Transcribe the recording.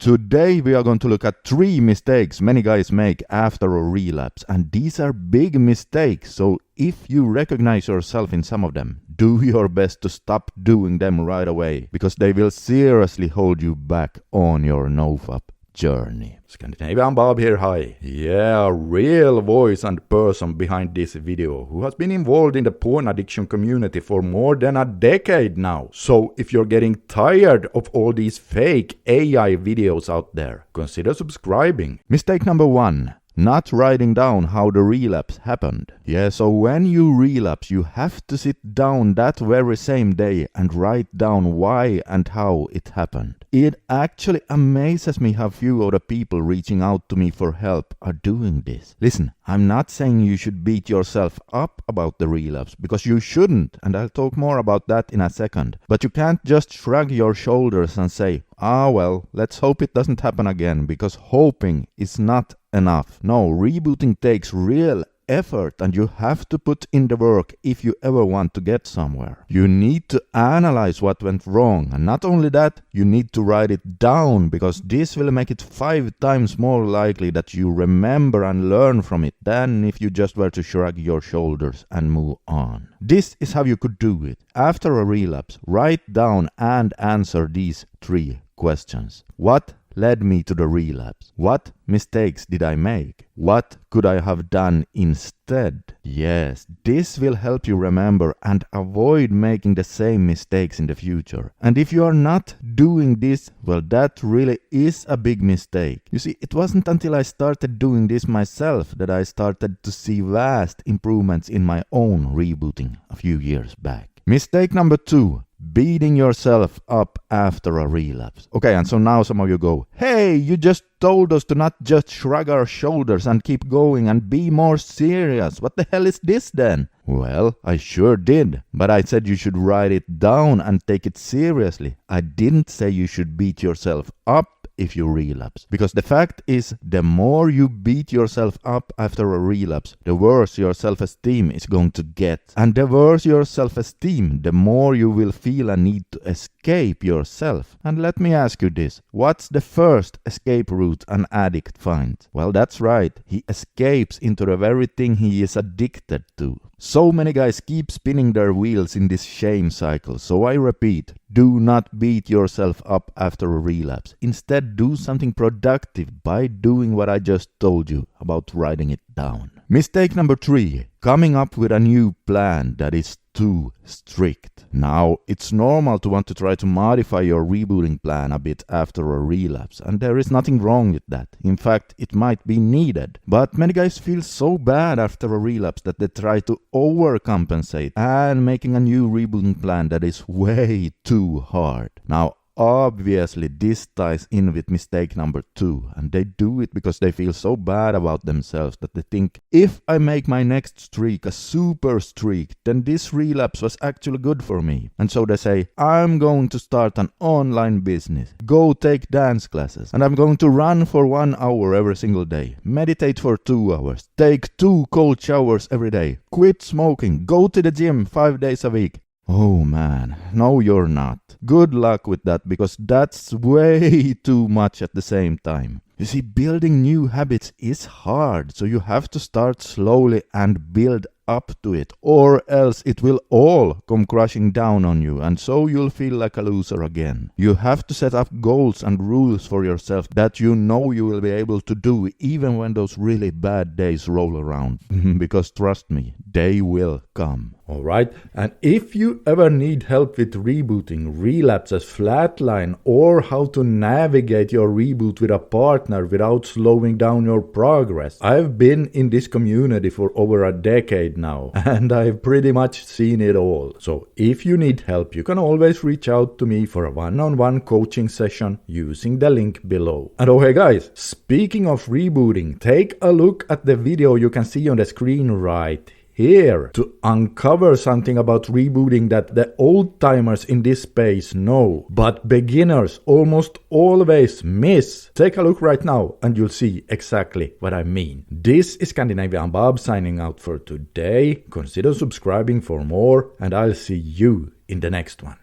Today we are going to look at 3 mistakes many guys make after a relapse, and these are big mistakes, so if you recognize yourself in some of them, do your best to stop doing them right away, because they will seriously hold you back on your NoFap journey. Scandinavian Bob here, hi. Yeah, a real voice and person behind this video who has been involved in the porn addiction community for more than a decade now. So if you're getting tired of all these fake AI videos out there, consider subscribing. Mistake number 1. Not writing down how the relapse happened. Yeah, so when you relapse, you have to sit down that very same day and write down why and how it happened. It actually amazes me how few of the people reaching out to me for help are doing this. Listen, I'm not saying you should beat yourself up about the relapse, because you shouldn't, and I'll talk more about that in a second. But you can't just shrug your shoulders and say, well, let's hope it doesn't happen again, because hoping is not enough. No, rebooting takes real effort, and you have to put in the work if you ever want to get somewhere. You need to analyze what went wrong, and not only that, you need to write it down, because this will make it 5 times more likely that you remember and learn from it than if you just were to shrug your shoulders and move on. This is how you could do it. After a relapse, write down and answer these 3 questions. What led me to the relapse? What mistakes did I make? What could I have done instead? Yes, this will help you remember and avoid making the same mistakes in the future. And if you are not doing this, well, that really is a big mistake. You see, it wasn't until I started doing this myself that I started to see vast improvements in my own rebooting a few years back. Mistake number 2. Beating yourself up after a relapse. Okay, and so now some of you go, hey, you just told us to not just shrug our shoulders and keep going and be more serious. What the hell is this then? Well, I sure did, but I said you should write it down and take it seriously. I didn't say you should beat yourself up if you relapse. Because the fact is, the more you beat yourself up after a relapse, the worse your self-esteem is going to get. And the worse your self-esteem, the more you will feel a need to escape yourself. And let me ask you this, what's the first escape route an addict finds? Well, that's right, he escapes into the very thing he is addicted to. So many guys keep spinning their wheels in this shame cycle, so I repeat, do not beat yourself up after a relapse. Instead, do something productive by doing what I just told you about writing it down. Mistake number 3, coming up with a new plan that is too strict. Now, it's normal to want to try to modify your rebooting plan a bit after a relapse, and there is nothing wrong with that. In fact, it might be needed. But many guys feel so bad after a relapse that they try to overcompensate and making a new rebooting plan that is way too hard. Now, obviously, this ties in with mistake number 2, and they do it because they feel so bad about themselves that they think, if I make my next streak a super streak, then this relapse was actually good for me. And so they say, I'm going to start an online business, go take dance classes, and I'm going to run for 1 hour every single day, meditate for 2 hours, take 2 cold showers every day, quit smoking, go to the gym 5 days a week. Oh man, no you're not. Good luck with that, because that's way too much at the same time. You see, building new habits is hard, so you have to start slowly and build up to it, or else it will all come crashing down on you, and so you'll feel like a loser again. You have to set up goals and rules for yourself that you know you will be able to do even when those really bad days roll around. Because trust me, they will come. Alright, and if you ever need help with rebooting, relapses, flatline, or how to navigate your reboot with a partner without slowing down your progress, I've been in this community for over a decade now, and I've pretty much seen it all. So if you need help, you can always reach out to me for a one-on-one coaching session using the link below. And oh hey guys, speaking of rebooting, take a look at the video you can see on the screen right here to uncover something about rebooting that the old-timers in this space know, but beginners almost always miss. Take a look right now and you'll see exactly what I mean. This is Scandinavian Bob signing out for today. Consider subscribing for more, and I'll see you in the next one.